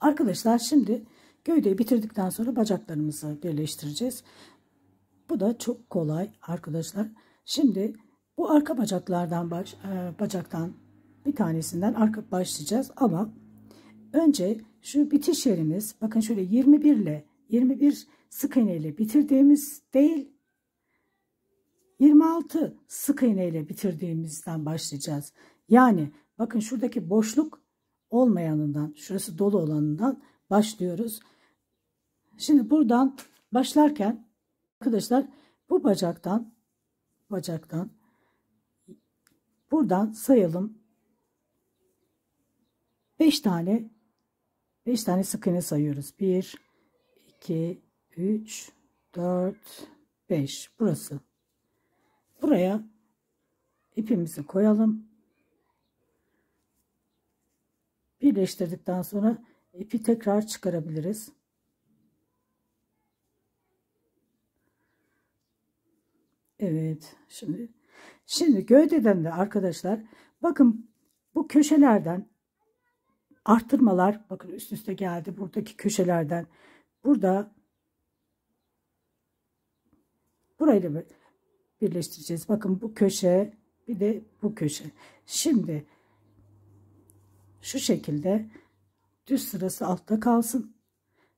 Arkadaşlar şimdi gövdeyi bitirdikten sonra bacaklarımızı birleştireceğiz. Bu da çok kolay arkadaşlar. Şimdi bu arka bacaklardan bacaktan bir tanesinden arka başlayacağız ama önce şu bitiş yerimiz, bakın şöyle 21 sık iğne ile bitirdiğimiz değil, 26 sık iğne ile bitirdiğimizden başlayacağız. Yani bakın şuradaki boşluk olmayanından, şurası dolu olanından başlıyoruz. Şimdi buradan başlarken arkadaşlar bu bacaktan buradan sayalım. 5 tane sık iğne sayıyoruz. 1 2 3 4 5. Burası. Buraya ipimizi koyalım. Birleştirdikten sonra ipi tekrar çıkarabiliriz. Evet, şimdi gövdeden de arkadaşlar bakın bu köşelerden arttırmalar, bakın üst üste geldi buradaki köşelerden. Burayla birleştireceğiz. Bakın bu köşe, bir de bu köşe. Şimdi şu şekilde düz sırası altta kalsın.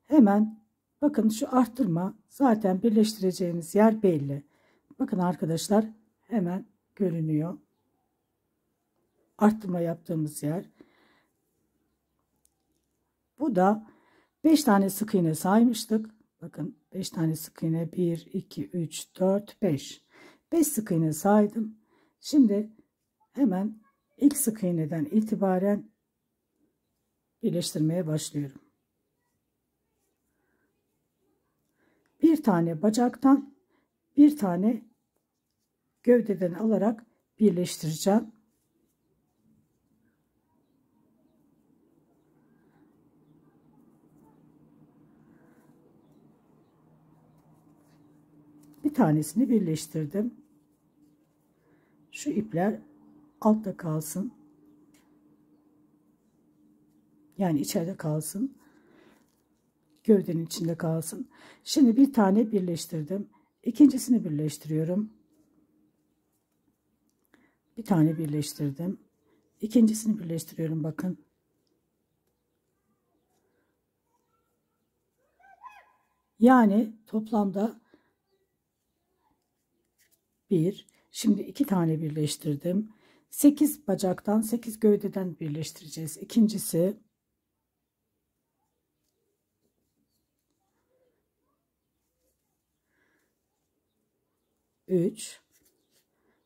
Hemen bakın şu arttırma, zaten birleştireceğimiz yer belli. Bakın arkadaşlar hemen görünüyor. Arttırma yaptığımız yer. Bu da 5 tane sık iğne saymıştık. Bakın 5 tane sık iğne, 1 2 3 4 5. 5 sık iğne saydım. Şimdi hemen ilk sık iğneden itibaren birleştirmeye başlıyorum. Bir tane bacaktan, bir tane gövdeden alarak birleştireceğim. Bir tanesini birleştirdim. Şu ipler altta kalsın. Yani içeride kalsın. Gövdenin içinde kalsın. Şimdi bir tane birleştirdim. İkincisini birleştiriyorum. Bir tane birleştirdim. İkincisini birleştiriyorum, bakın. Yani toplamda şimdi 2 tane birleştirdim. 8 bacaktan 8 gövdeden birleştireceğiz. İkincisi,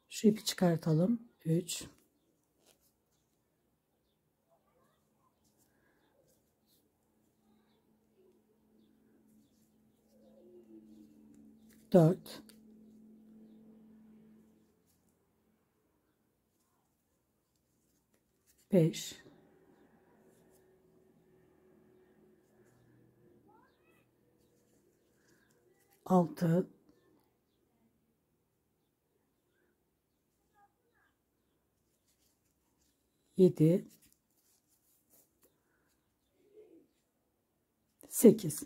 şu ipi çıkartalım. 3 4 5 6 7 8.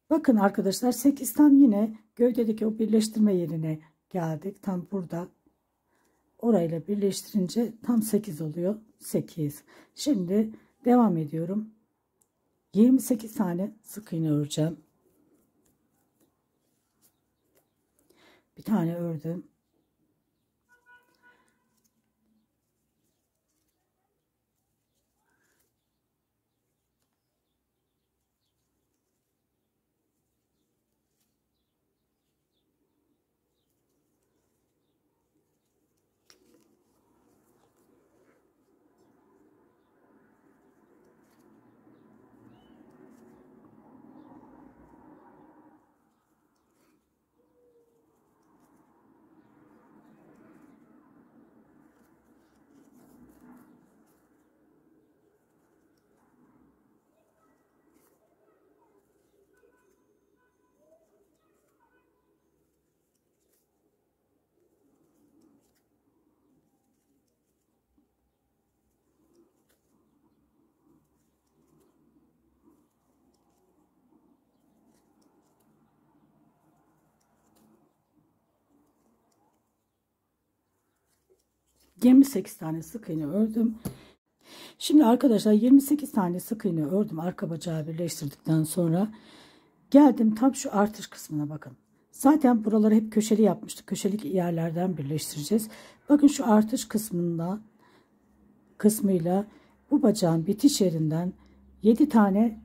Bakın arkadaşlar 8 tam yine gövdedeki o birleştirme yerine geldik. Tam burada. Orayla birleştirince tam 8 oluyor. 8. Şimdi devam ediyorum. 28 tane sık iğne öreceğim. Bir tane ördüm. 28 tane sık iğne ördüm. Şimdi arkadaşlar 28 tane sık iğne ördüm. Arka bacağı birleştirdikten sonra geldim tam şu artış kısmına bakın. Zaten buraları hep köşeli yapmıştık. Köşeli yerlerden birleştireceğiz. Bakın şu artış kısmıyla bu bacağın bitiş yerinden 7 tane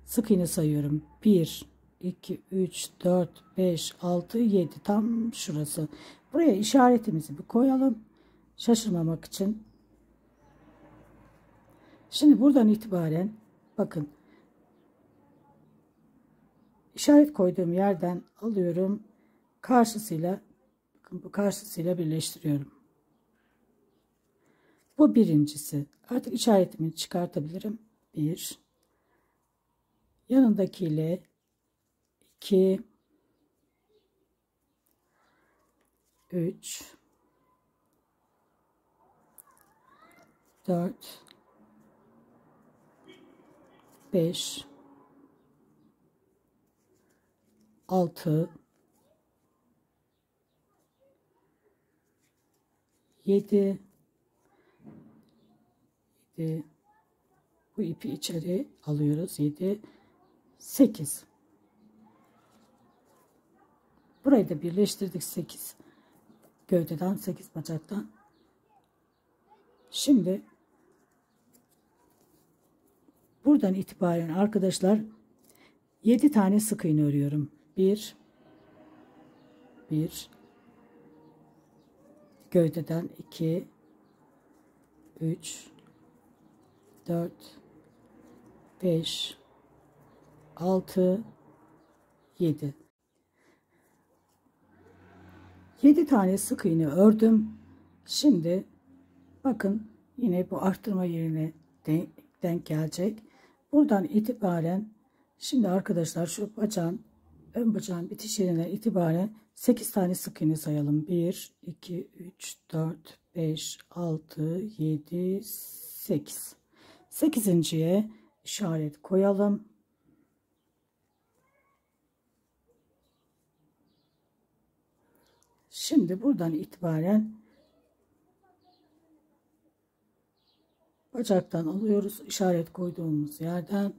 sık iğne sayıyorum. 1, 2, 3, 4, 5, 6, 7. Tam şurası. Buraya işaretimizi bir koyalım. Şaşırmamak için. Şimdi buradan itibaren bakın. İşaret koyduğum yerden alıyorum. Karşısıyla, bakın bu karşısıyla birleştiriyorum. Bu birincisi. Artık işaretimi çıkartabilirim. 1. Yanındakiyle 2, 3, 4, 5, 6, 7, bu ipi içeri alıyoruz. 7, 8. Burayı da birleştirdik. 8 gövdeden, 8 bacaktan. Şimdi buradan itibaren arkadaşlar 7 tane sık iğne örüyorum. 1, gövdeden 2, 3, 4, 5, 6, 7. 7 tane sık iğne ördüm. Şimdi bakın yine bu arttırma yerine denk gelecek. Buradan itibaren şimdi arkadaşlar şu ön bacağın bitiş yerine itibaren 8 tane sık iğne sayalım. 1, 2, 3, 4, 5, 6, 7, 8. 8.'ye işaret koyalım. Şimdi buradan itibaren bacaktan alıyoruz. İşaret koyduğumuz yerden.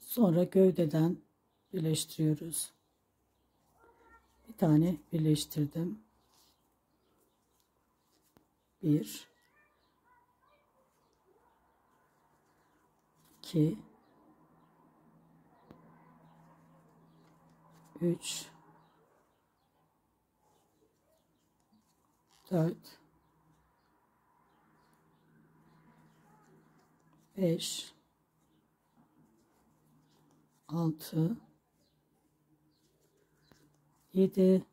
Sonra gövdeden birleştiriyoruz. Bir tane birleştirdim. 1, 2, 3, 4, 5, 6, 7,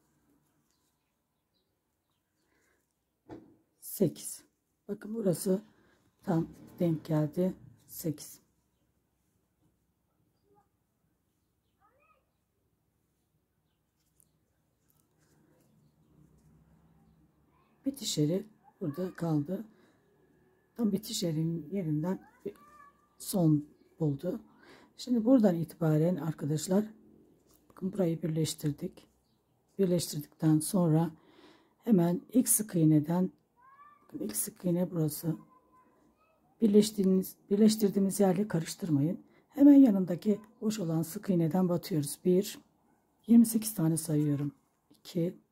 8. Bakın burası tam denk geldi. 8. Bitiş yeri burada kaldı. Tam bitiş yerinden son buldu. Şimdi buradan itibaren arkadaşlar bakın burayı birleştirdik. Birleştirdikten sonra hemen ilk sık iğneden ilk sık iğne burası. Birleştirdiğimiz yerle karıştırmayın. Hemen yanındaki boş olan sık iğneden batıyoruz. 1, 28 tane sayıyorum. 2,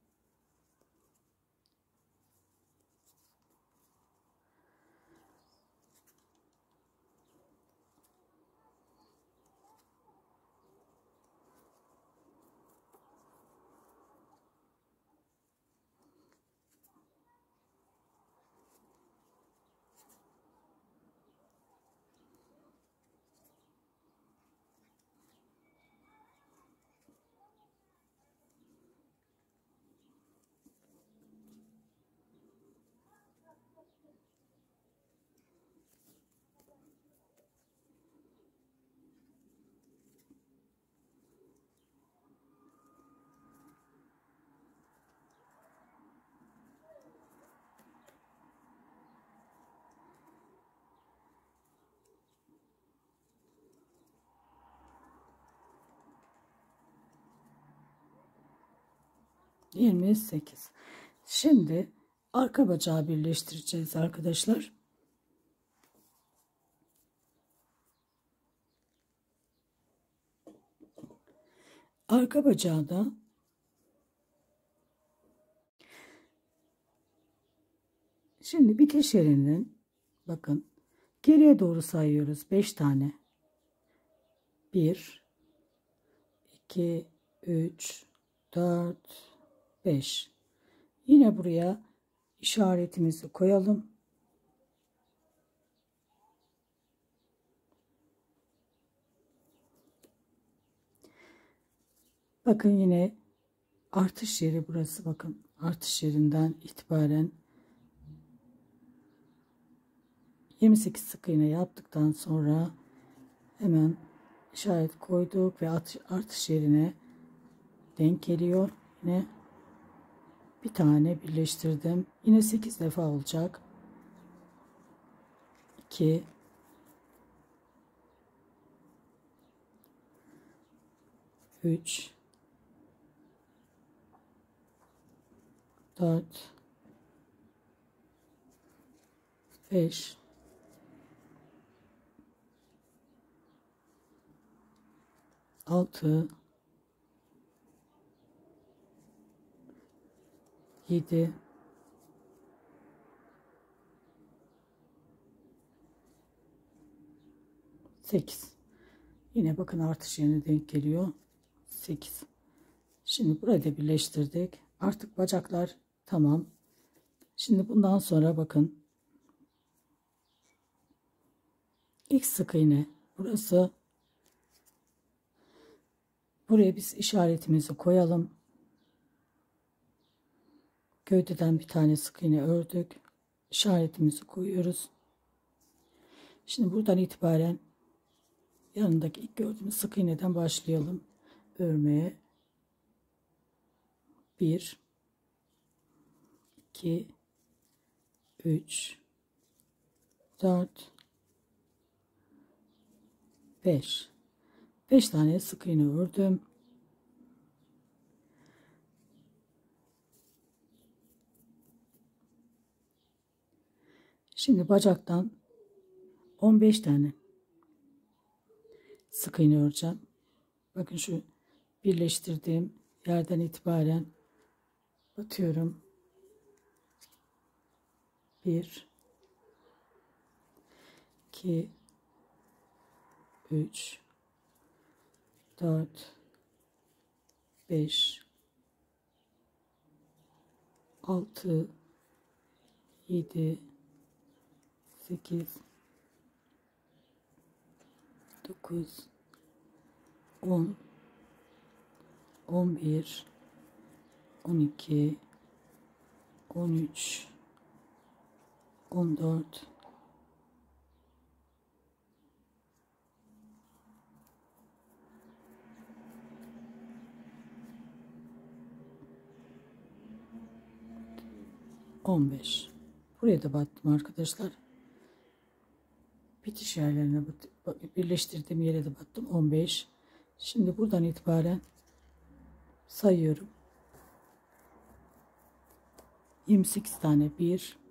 28. Şimdi arka bacağı birleştireceğiz arkadaşlar. Arka bacağı da şimdi bitiş yerinden bakın geriye doğru sayıyoruz 5 tane. 1 2 3 4 5. Yine buraya işaretimizi koyalım. Bakın yine artış yeri burası, bakın artış yerinden itibaren 28 sık iğne yaptıktan sonra hemen işaret koyduk ve artış yerine denk geliyor. Yine bir tane birleştirdim. Yine 8 defa olacak. 2 3 4 5 6 7 8. Yine bakın artış yerine denk geliyor. 8. Şimdi burayı da birleştirdik. Artık bacaklar tamam. Şimdi bundan sonra bakın ilk sık iğne burası. Buraya biz işaretimizi koyalım. Gövdeden bir tane sık iğne ördük. İşaretimizi koyuyoruz. Şimdi buradan itibaren yanındaki ilk gördüğümüz sık iğneden başlayalım örmeye. 1 2 3 4 5. 5 tane sık iğne ördüm. Şimdi bacaktan 15 tane sık iğne öreceğim. Bakın şu birleştirdiğim yerden itibaren batıyorum. 1 2 3 4 5 6 7 8 9 10 11 12 13 14 15. Buraya da battım arkadaşlar. Bitiş yerlerine birleştirdiğim yere de battım. 15. Şimdi buradan itibaren sayıyorum. 28 tane 1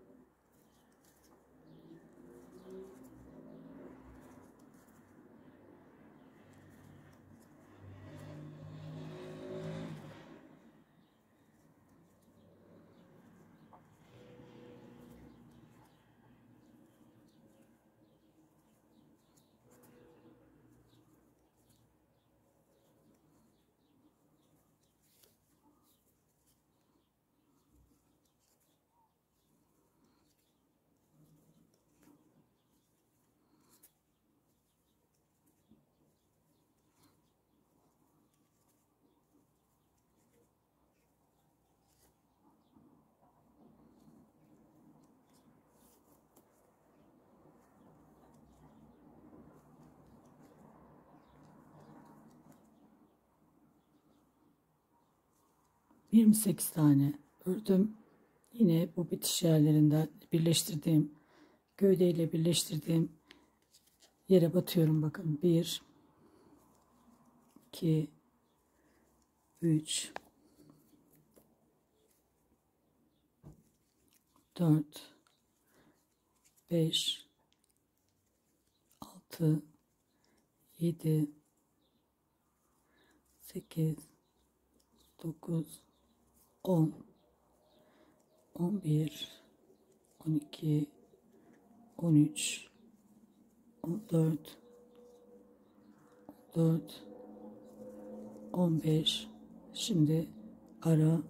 28 tane ördüm. Yine bu bitiş yerlerinden birleştirdiğim gövdeyle birleştirdiğim yere batıyorum. Bakın 1 2 3 4, 5, 6, 7, 8, 9, 10, 11, 12, 13, 14, 14, 15. Şimdi ara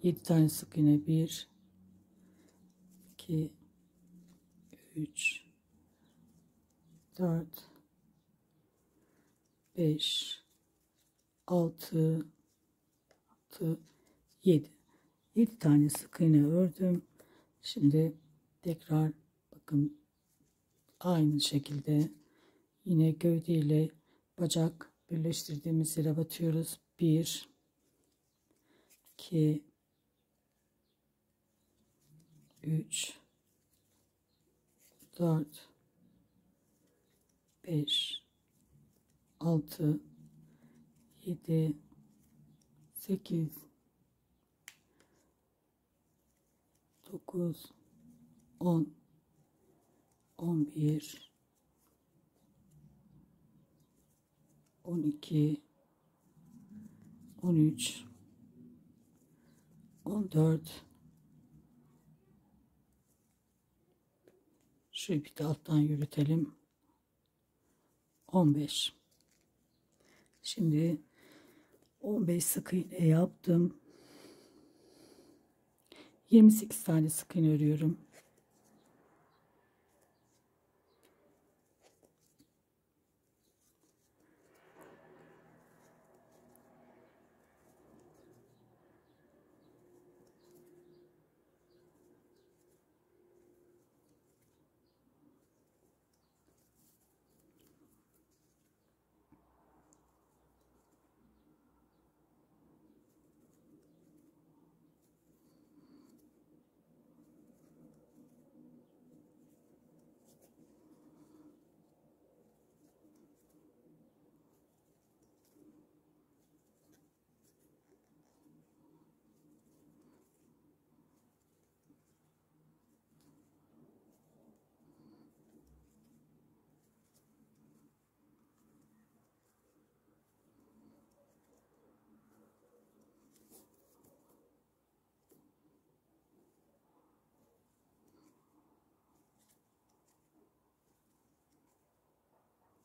7 tane sık iğne. 1, 2, 3, 4, 5, 6, 7. 7 tane sık iğne ördüm. Şimdi tekrar bakın aynı şekilde yine gövde ile bacak birleştirdiğimiz yere batıyoruz. 1, 2, 3, 4, 5, 6, 7, 8, 9, 10, 11, 12, 13, 14. Şu ipi de alttan yürütelim. 15. Şimdi 15 sık iğne yaptım. 28 tane sık iğne örüyorum.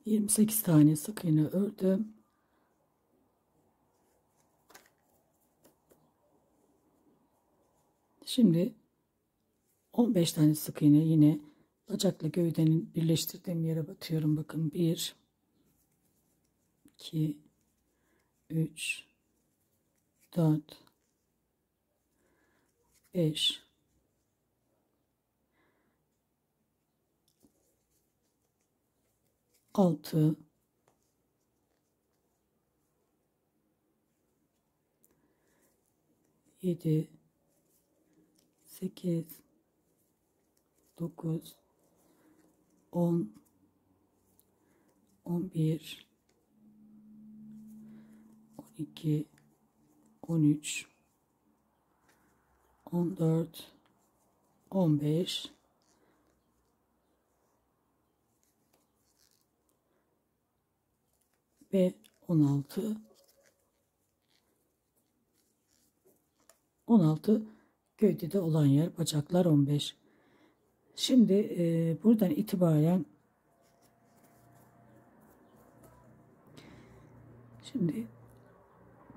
...28 tane sık iğne ördüm. Şimdi 15 tane sık iğne yine bacakla gövdenin birleştirdiğim yere batıyorum. Bakın 1, 2, 3, 4, 5, 6, 7, 8, 9, 10, 11, 12, 13, 14, 15 ve 16. 16 gövdede olan yer, bacaklar 15. Şimdi buradan itibaren şimdi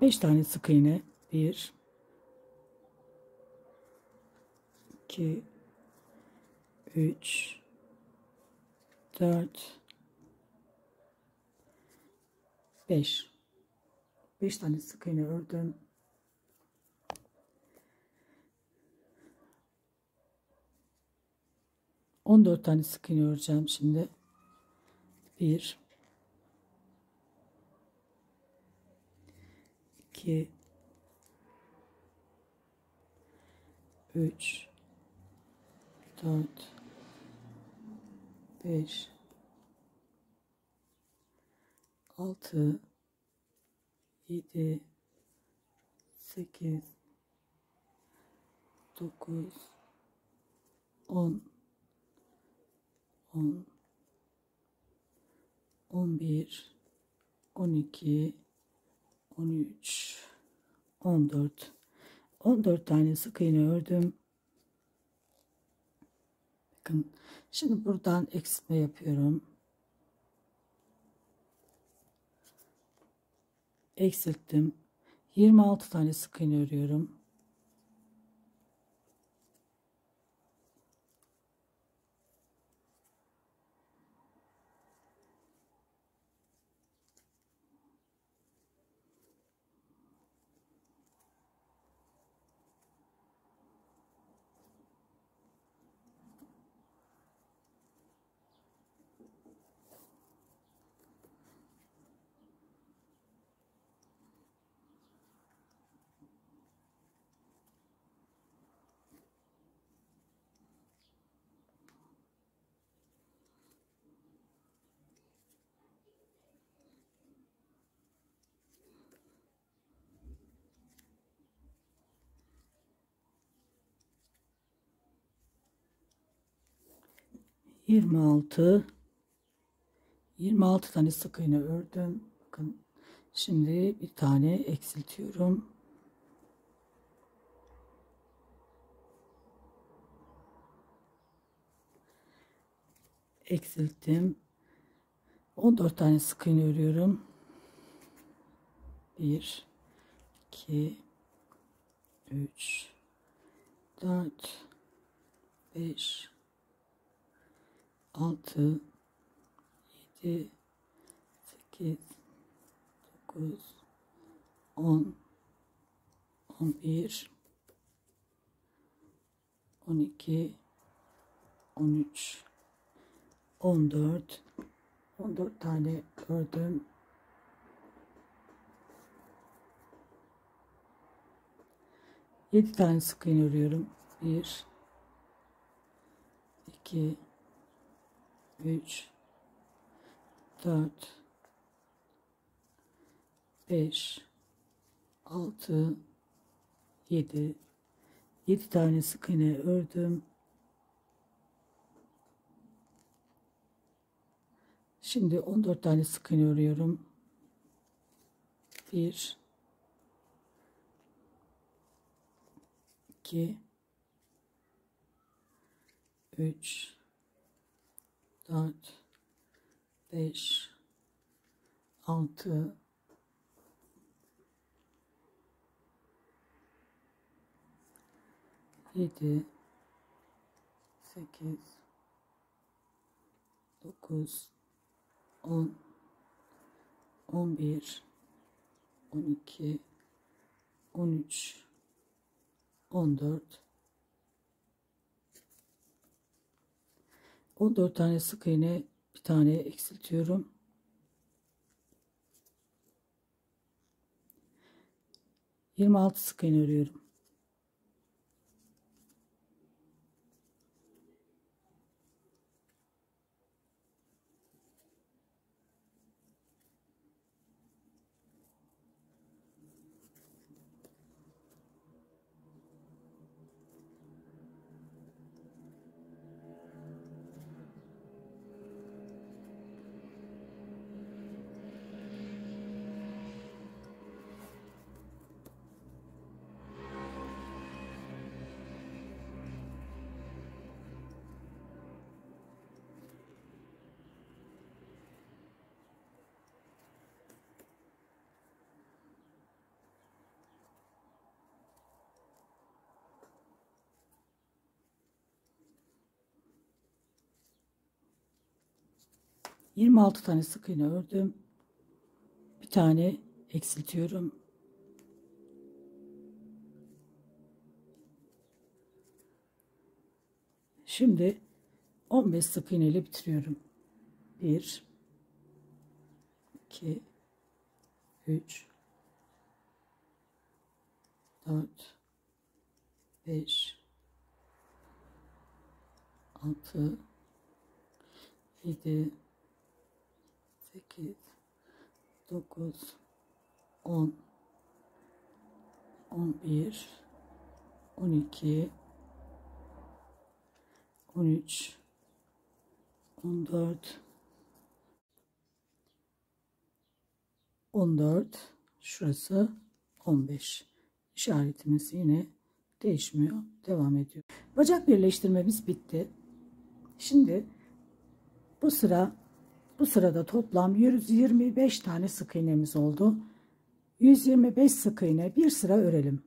5 tane sık iğne. 1, 2, 3, 4, 5. 5 tane sık iğne ördüm. On 14 tane sık iğne öreceğim şimdi. 1, 2, 3, 4, 5, 6, 7, 8, 9, 10, 10, 11, 12, 13, 14. 14 tane sık iğne ördüm. Bakın, şimdi buradan eksiltme yapıyorum. Eksilttim. 26 tane sık iğne örüyorum. Yirmi altı tane sık iğne ördüm. Bakın, şimdi bir tane eksiltiyorum. Eksilttim. 14 tane sık iğne örüyorum. 1, 2, 3, 4, 5, 6, 7, 8, 9, 10, 11, 12, 13, 14. 14 tane ördüm. 7 tane sık iğne örüyorum. 1, 2, 3, 4, 5, 6, 7. 7 tane sık iğne ördüm. Şimdi 14 tane sık iğne örüyorum. 1, 2, 3, 4, 5, 6, 7, 8, 9, 10, 11, 12, 13, 14. 14 tane sık iğne, bir tane eksiltiyorum. 26 sık iğne örüyorum. Yirmi altı tane sık iğne ördüm. Bir tane eksiltiyorum. Şimdi 15 sık iğne ile bitiriyorum. 1, 2, 3, 4, 5, 6, 7, 8, 9, 10, 11, 12, 13, 14, 14, şurası 15. İşaretimiz yine değişmiyor, devam ediyor. Bacak birleştirmemiz bitti. Şimdi bu sırada toplam 125 tane sık iğnemiz oldu. 125 sık iğne bir sıra örelim.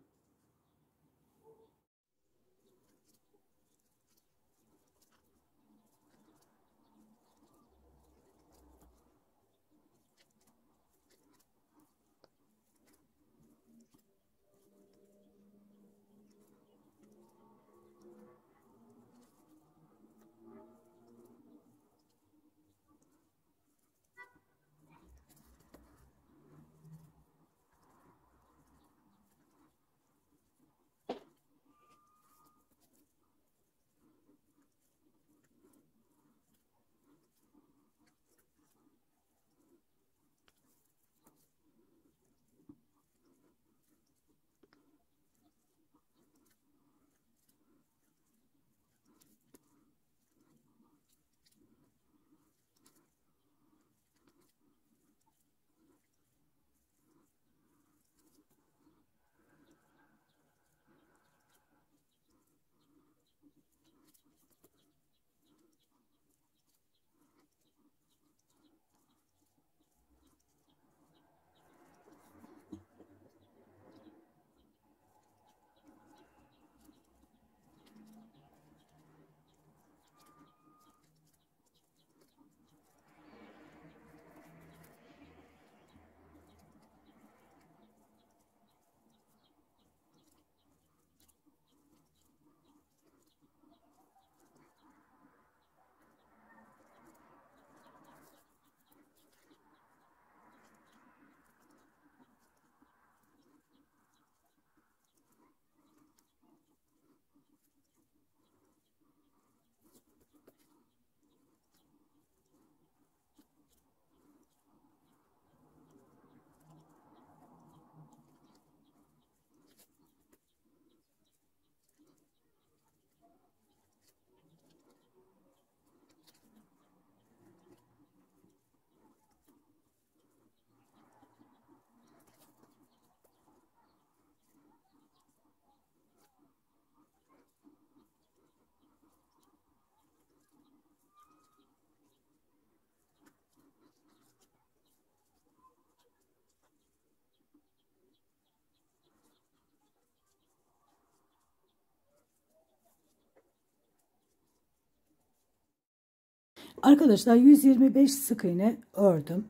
Arkadaşlar 125 sık iğne ördüm.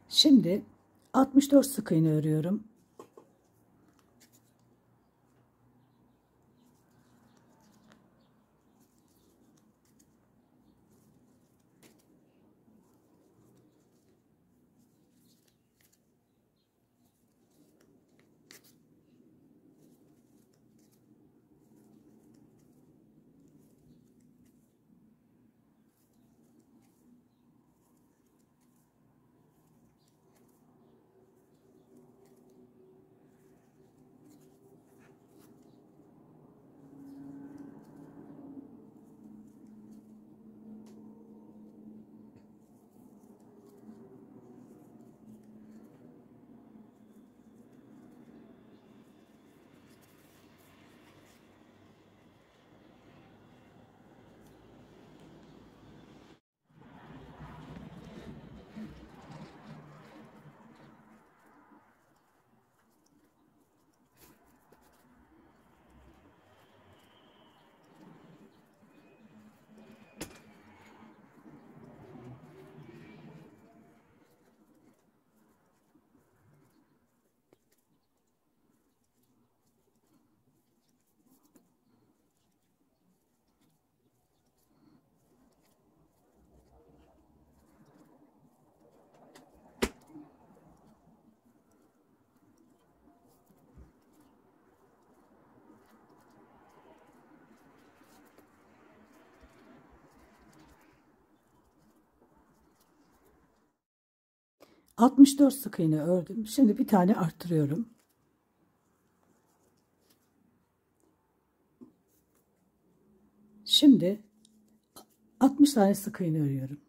Şimdi 64 sık iğne örüyorum. ...64 sık iğne ördüm. Şimdi bir tane arttırıyorum. Şimdi 60 tane sık iğne örüyorum.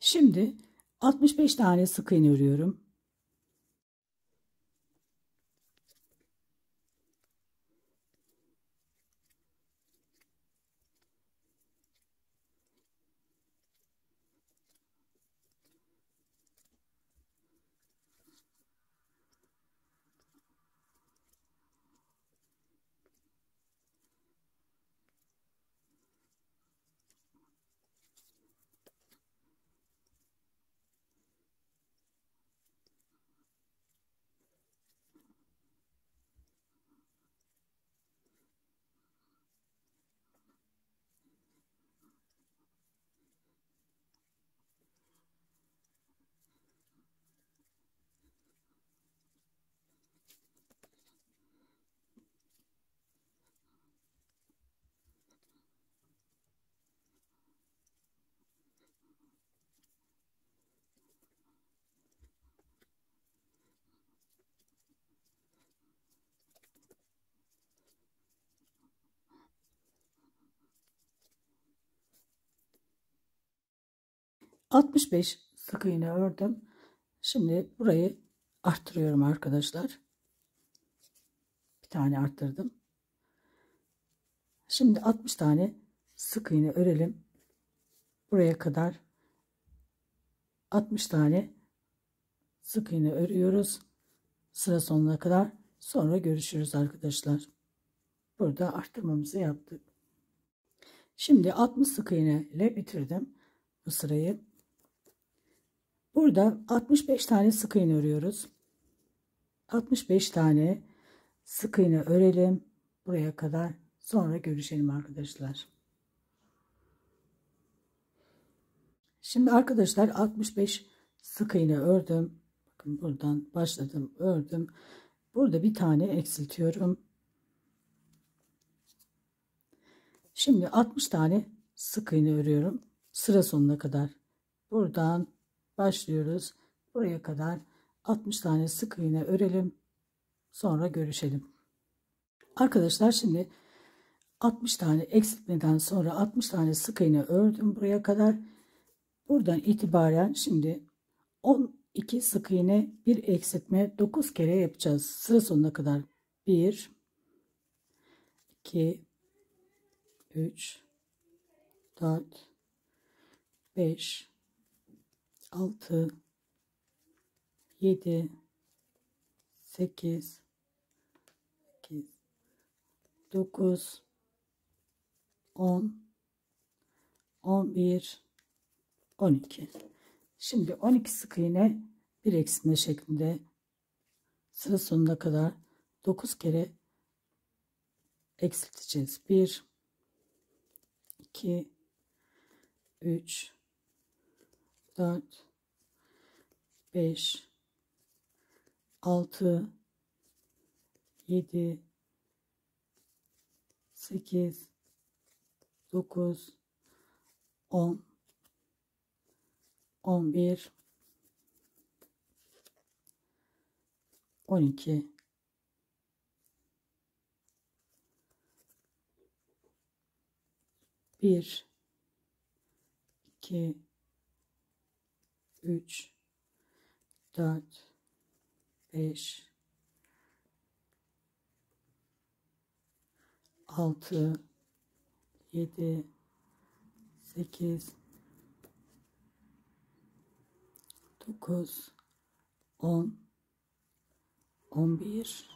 Şimdi 65 tane sık iğne örüyorum. ...65 sık iğne ördüm. Şimdi burayı arttırıyorum arkadaşlar. Bir tane arttırdım. Şimdi 60 tane sık iğne örelim. Buraya kadar 60 tane sık iğne örüyoruz. Sıra sonuna kadar. Sonra görüşürüz arkadaşlar. Burada arttırmamızı yaptık. Şimdi 60 sık iğne ile bitirdim bu sırayı. Burada 65 tane sık iğne örüyoruz. 65 tane sık iğne örelim buraya kadar. Sonra görüşelim arkadaşlar. Şimdi arkadaşlar 65 sık iğne ördüm. Bakın buradan başladım, ördüm. Burada bir tane eksiltiyorum. Şimdi 60 tane sık iğne örüyorum. Sıra sonuna kadar. Buradan başlıyoruz. Buraya kadar 60 tane sık iğne örelim. Sonra görüşelim. Arkadaşlar şimdi 60 tane eksiltmeden sonra 60 tane sık iğne ördüm buraya kadar. Buradan itibaren şimdi 12 sık iğne, bir eksiltme, 9 kere yapacağız. Sıra sonuna kadar. 1 2 3 4 5 6 7 8 9 10 11 12. Şimdi 12 sık iğne, bir eksiltme şeklinde sıra sonuna kadar 9 kere eksilteceğiz. 1 2 3 4 5 6 7 8 9 10 11 12 1 2 3 4 5, 6, 7, 8, 9, 10, 11,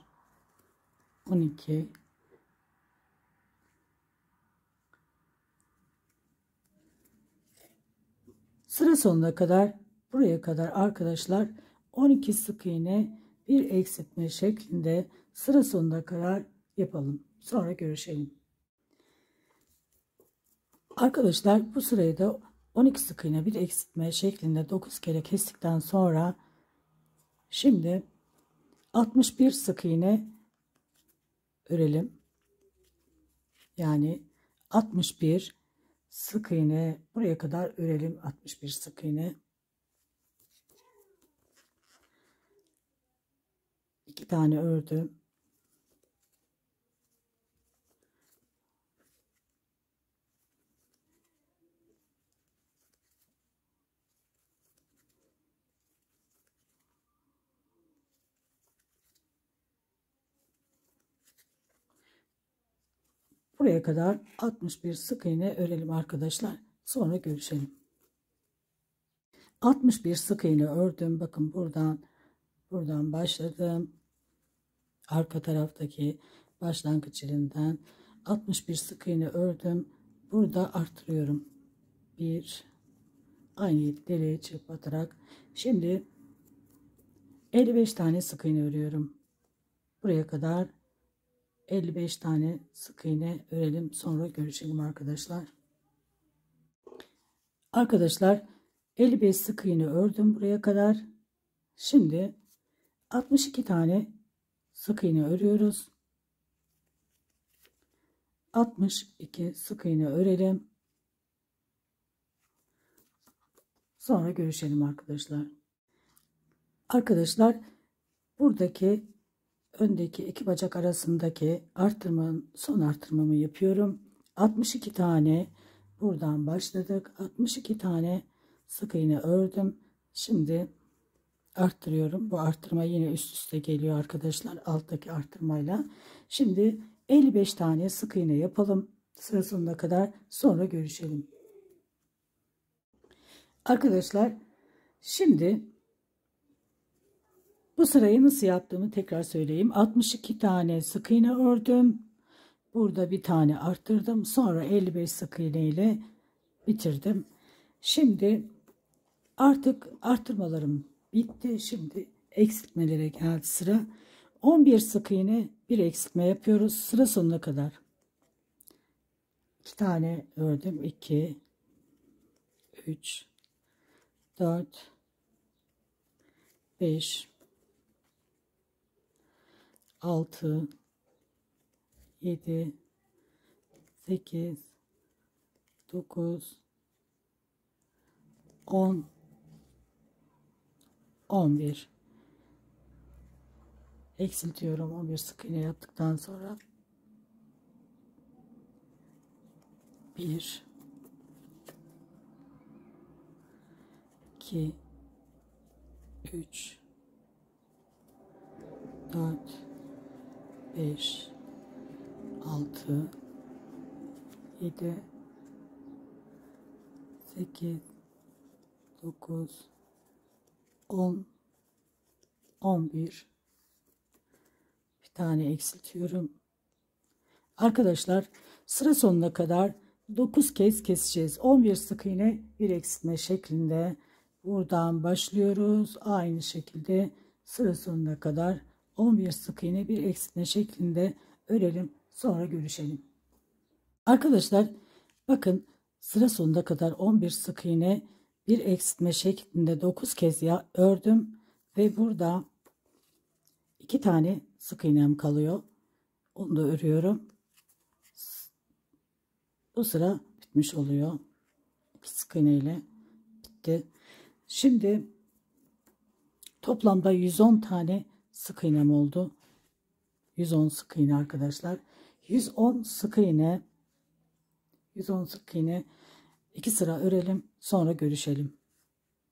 12, sıra sonuna kadar, buraya kadar arkadaşlar 12 sık iğne bir eksiltme şeklinde sıra sonuna kadar yapalım. Sonra görüşelim. Arkadaşlar bu sırayı da 12 sık iğne bir eksiltme şeklinde 9 kere kestikten sonra şimdi 61 sık iğne örelim. Yani 61 sık iğne buraya kadar örelim. 61 sık iğne. 2 tane ördüm. Buraya kadar 61 sık iğne örelim arkadaşlar. Sonra görüşelim. 61 sık iğne ördüm. Bakın buradan başladım. Arka taraftaki başlangıç yerinden 61 sık iğne ördüm. Burada artırıyorum. 1, aynı deliğe çırpatarak. Şimdi 55 tane sık iğne örüyorum. Buraya kadar 55 tane sık iğne örelim. Sonra görüşelim arkadaşlar. Arkadaşlar 55 sık iğne ördüm buraya kadar. Şimdi 62 tane sık iğne örüyoruz. 62 sık iğne örelim. Sonra görüşelim arkadaşlar. Arkadaşlar buradaki öndeki iki bacak arasındaki artırmanın son artırmamı yapıyorum. 62 tane buradan başladık. 62 tane sık iğne ördüm. Şimdi arttırıyorum. Bu arttırma yine üst üste geliyor arkadaşlar. Alttaki arttırmayla. Şimdi 55 tane sık iğne yapalım. Sıra sonuna kadar, sonra görüşelim. Arkadaşlar şimdi bu sırayı nasıl yaptığımı tekrar söyleyeyim. 62 tane sık iğne ördüm. Burada bir tane arttırdım. Sonra 55 sık iğne ile bitirdim. Şimdi artık arttırmalarım bitti. Şimdi eksiltmelere geldi sıra. 11 sık iğne bir eksiltme yapıyoruz sıra sonuna kadar. 2 tane ördüm. 2, 3, 4, 5, 6, 7, 8, 9, 10, 11. Eksiltiyorum 11 sık iğne yaptıktan sonra. 1, 2, 3, 4, 5, 6, 7, 8, 9, 10, 11. Bir tane eksiltiyorum. Arkadaşlar sıra sonuna kadar 9 kez keseceğiz. 11 sık iğne bir eksiltme şeklinde buradan başlıyoruz. Aynı şekilde sıra sonuna kadar 11 sık iğne bir eksiltme şeklinde örelim. Sonra görüşelim. Arkadaşlar bakın sıra sonuna kadar 11 sık iğne bir eksiltme şeklinde 9 kez ördüm ve burada 2 tane sık iğnem kalıyor. Onu da örüyorum. Bu sıra bitmiş oluyor. 2 sık iğne ile bitti. Şimdi toplamda 110 tane sık iğnem oldu. 110 sık iğne arkadaşlar. 110 sık iğne 2 sıra örelim, sonra görüşelim.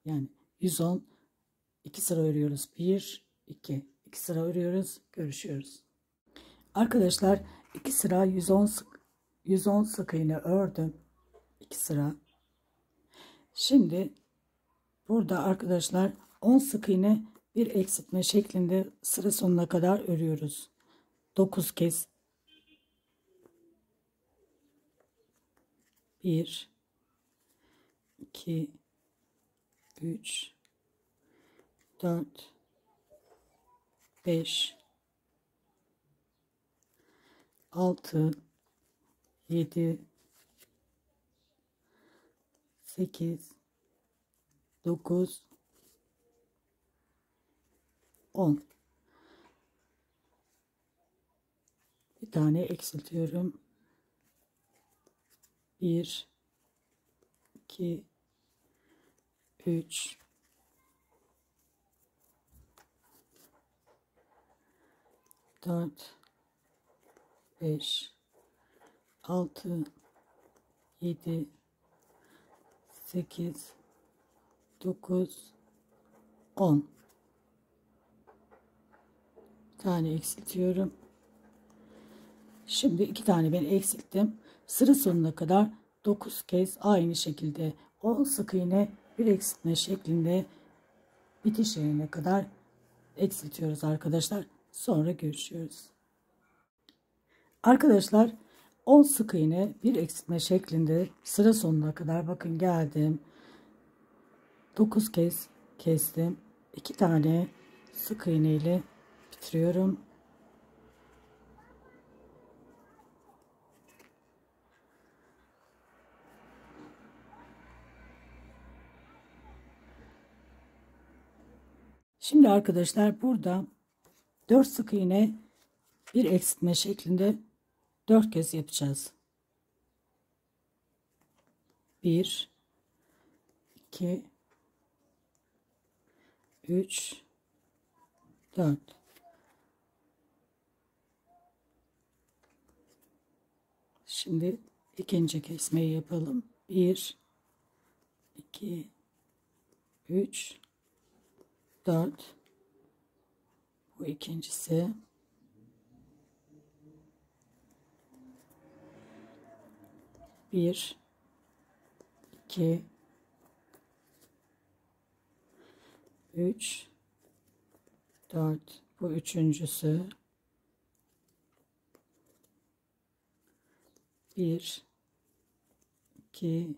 Yani 110 2 sıra örüyoruz. 1 2 2 sıra örüyoruz. Görüşüyoruz. Arkadaşlar 2 sıra 110 sık iğne ördüm. 2 sıra. Şimdi burada arkadaşlar 10 sık iğne bir eksiltme şeklinde sıra sonuna kadar örüyoruz. 9 kez 1 2 3 4 5 6 7 8 9 10. Bir tane eksiltiyorum. 1 2 3 4 5 6 7 8 9 10. Bir tane eksiltiyorum. Şimdi 2 tane ben eksilttim. Sıra sonuna kadar 9 kez aynı şekilde 10 sık iğne bir eksiltme şeklinde bitiş yerine kadar eksiltiyoruz arkadaşlar. Sonra görüşüyoruz. Arkadaşlar 10 sık iğne bir eksiltme şeklinde sıra sonuna kadar bakın geldim. 9 kez kestim. 2 tane sık iğne ile bitiriyorum. Şimdi arkadaşlar burada 4 sık iğne bir eksiltme şeklinde 4 kez yapacağız. 1 2 3 4. Şimdi ikinci kesmeyi yapalım. 1 2 3 4. Bu ikincisi. 1 2 3 4. Bu üçüncüsü. 1 2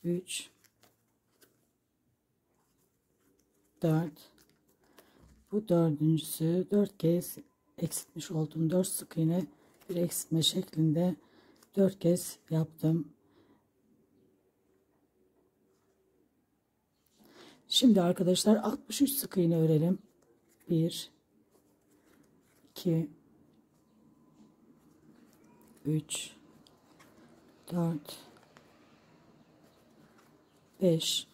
3 4. Bu dördüncüsü. 4 kez eksiltmiş olduğum 4 sık iğne bir eksiltme şeklinde 4 kez yaptım. Şimdi arkadaşlar 63 sık iğne örelim. 1 2 3 4 5.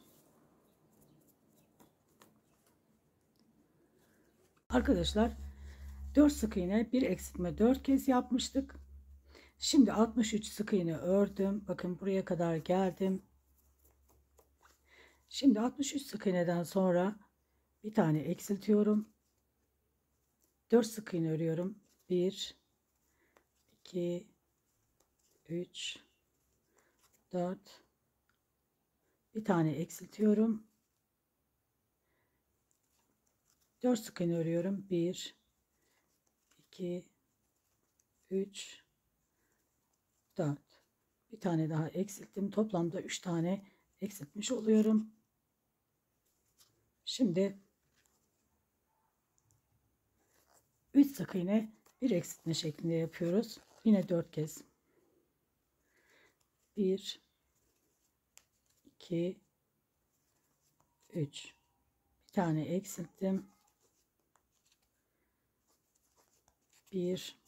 Arkadaşlar 4 sık iğne bir eksiltme 4 kez yapmıştık. Şimdi 63 sık iğne ördüm. Bakın buraya kadar geldim. Şimdi 63 sık iğneden sonra bir tane eksiltiyorum. 4 sık iğne örüyorum. 1 2 3 4. Bir tane eksiltiyorum. 4 sık iğne örüyorum. 1 2 3 4. Bir tane daha eksilttim. Toplamda 3 tane eksiltmiş oluyorum. Şimdi 3 sık iğne bir eksiltme şeklinde yapıyoruz. Yine 4 kez. 1 2 3. Bir tane eksilttim. 1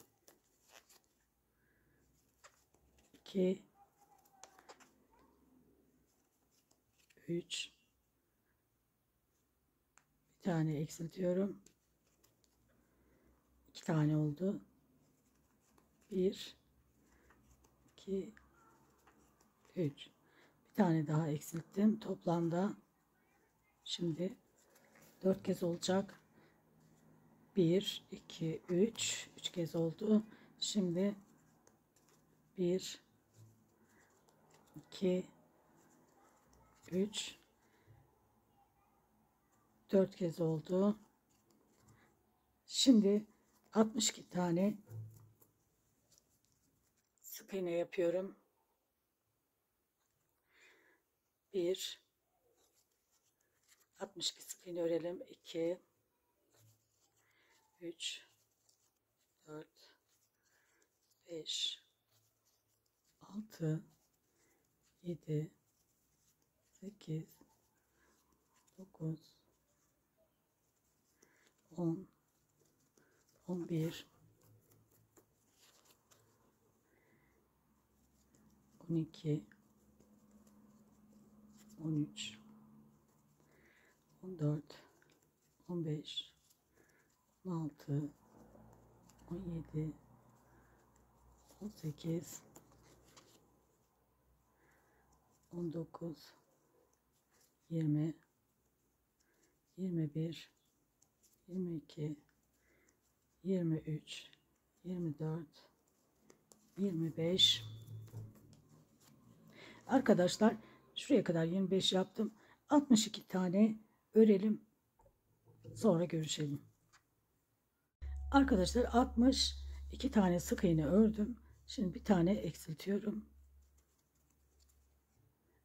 2 3. Bir tane eksiltiyorum. 2 tane oldu. 1 2 3. Bir tane daha eksilttim. Toplamda şimdi 4 kez olacak. 1 2 3 kez oldu. Şimdi 1 2 3 4 kez oldu. Şimdi 62 tane sık iğne yapıyorum. 1 62 sık iğne örelim. 2 3 4 5 6 7 8 9 10 11 12 13 14 15 16 17 18 19 20 21 22 23 24 25. Arkadaşlar şuraya kadar 25 yaptım. 62 tane örelim. Sonra görüşelim. Arkadaşlar 62 tane sık iğne ördüm. Şimdi bir tane eksiltiyorum.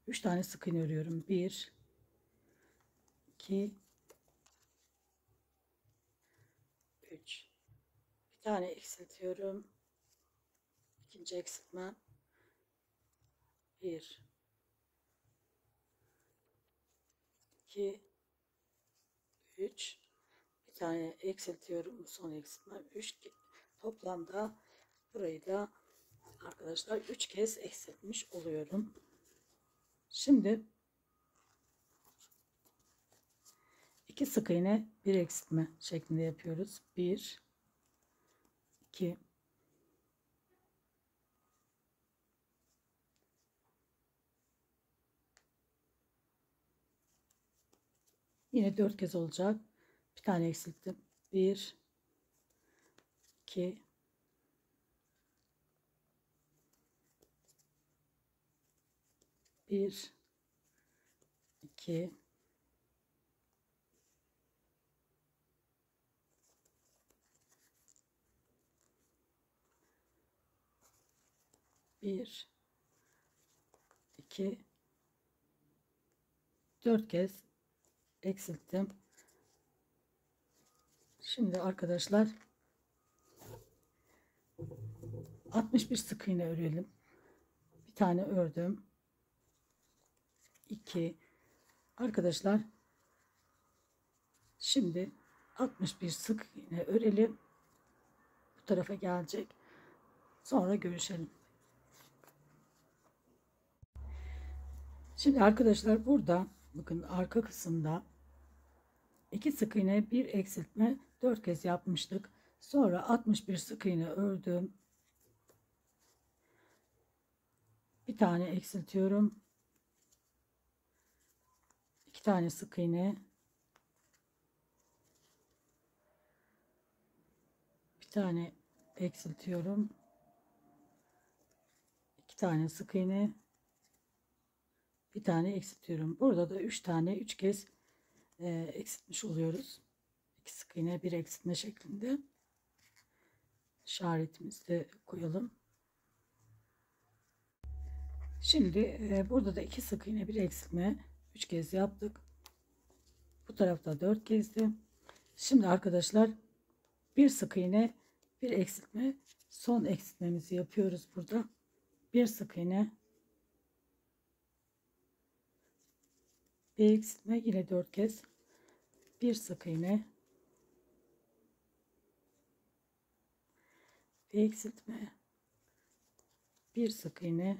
3 tane sık iğne örüyorum. 1 2 3. Bir tane eksiltiyorum. İkinci eksiltme. 1 2 3. Bir tane eksiltiyorum. Son eksiltme. 3 toplamda burayı da arkadaşlar 3 kez eksiltmiş oluyorum. Şimdi 2 sık iğne 1 eksiltme şeklinde yapıyoruz. 1 2 yine 4 kez olacak. Bir tane eksilttim. 1 2 1 2 1 2 4 kez eksilttim. Şimdi arkadaşlar 61 sık iğne örelim. Bir tane ördüm. 2 arkadaşlar şimdi 61 sık iğne örelim. Bu tarafa gelecek. Sonra görüşelim. Şimdi arkadaşlar burada bakın arka kısımda 2 sık iğne 1 eksiltme 4 kez yapmıştık. Sonra 61 sık iğne ördüm. Bir tane eksiltiyorum. 2 tane sık iğne. Bir tane eksiltiyorum. 2 tane sık iğne. Bir tane eksiltiyorum. Burada da 3 tane 3 kez eksiltmiş oluyoruz. 2 sık iğne 1 eksiltme şeklinde. İşaretimizi de koyalım. Şimdi burada da 2 sık iğne 1 eksiltme 3 kez yaptık. Bu tarafta 4 kezdi. Şimdi arkadaşlar 1 sık iğne 1 eksiltme son eksiltmemizi yapıyoruz burada. 1 sık iğne 1 eksiltme yine 4 kez 1 sık iğne 1 eksiltme 1 sık iğne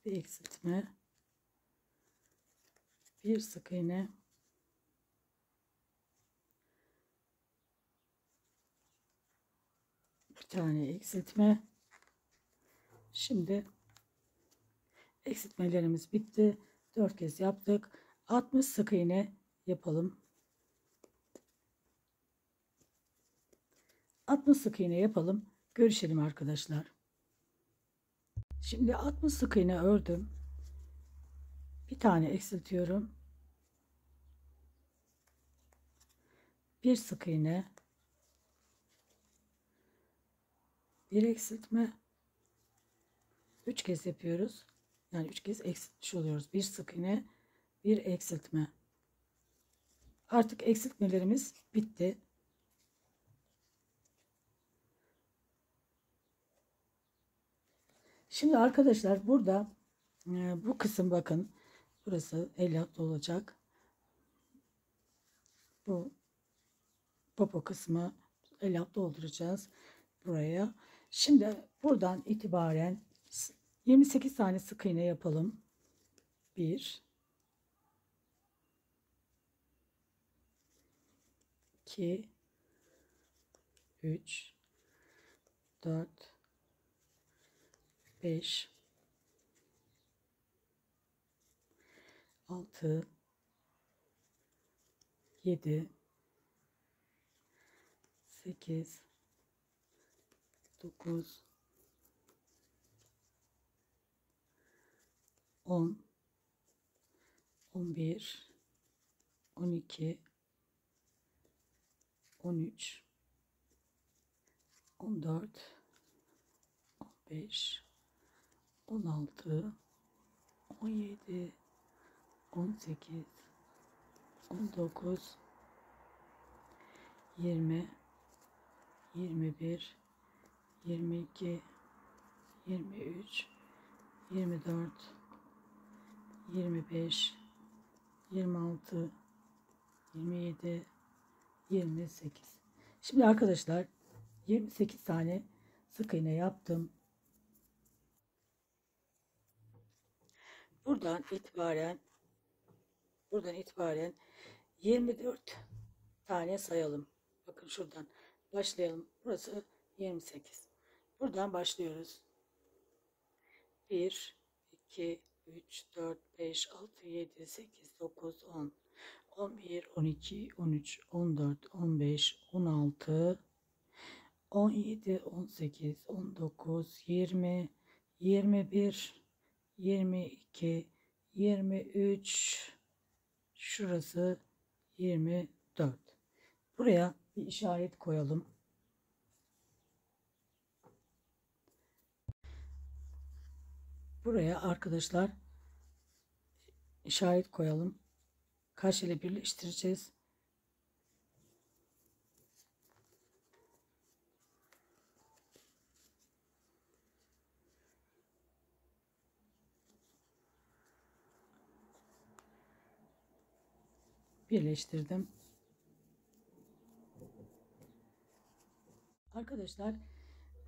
1 eksiltme 1 sık iğne bir tane eksiltme. Şimdi eksiltmelerimiz bitti. 4 kez yaptık. 60 sık iğne yapalım. 60 sık iğne yapalım. Görüşelim arkadaşlar. Şimdi 60 sık iğne ördüm. Bir tane eksiltiyorum. Bir sık iğne, bir eksiltme, 3 kez yapıyoruz. Yani 3 kez eksiltmiş oluyoruz. Bir sık iğne, bir eksiltme. Artık eksiltmelerimiz bitti. Şimdi arkadaşlar burada bu kısım, bakın burası el altı olacak. Bu popo kısmı el altı dolduracağız buraya. Şimdi buradan itibaren 28 tane sık iğne yapalım. 1 2 3 4 5 6 7 8 9 10 11 12 13 14 15 16 17 18 19 20 21 22 23 24 25 26 27 28. Şimdi arkadaşlar 28 tane sık iğne yaptım. Buradan itibaren 24 tane sayalım. Bakın şuradan başlayalım. Burası 28. Buradan başlıyoruz. 1 2 3 4 5 6 7 8 9 10 11 12 13 14 15 16 17 18 19 20 21 22 23, şurası 24. Buraya bir işaret koyalım. Buraya arkadaşlar işaret koyalım. Karşı ile birleştireceğiz. Birleştirdim. Arkadaşlar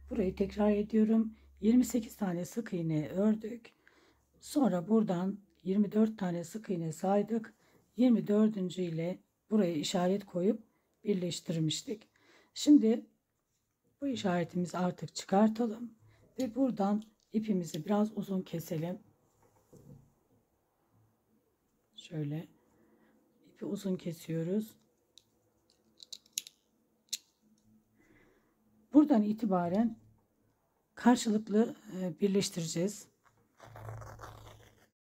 burayı tekrar ediyorum. 28 tane sık iğne ördük. Sonra buradan 24 tane sık iğne saydık. 24. ile buraya işaret koyup birleştirmiştik. Şimdi bu işaretimizi artık çıkartalım ve buradan ipimizi biraz uzun keselim. Şöyle ipi uzun kesiyoruz. Buradan itibaren karşılıklı birleştireceğiz.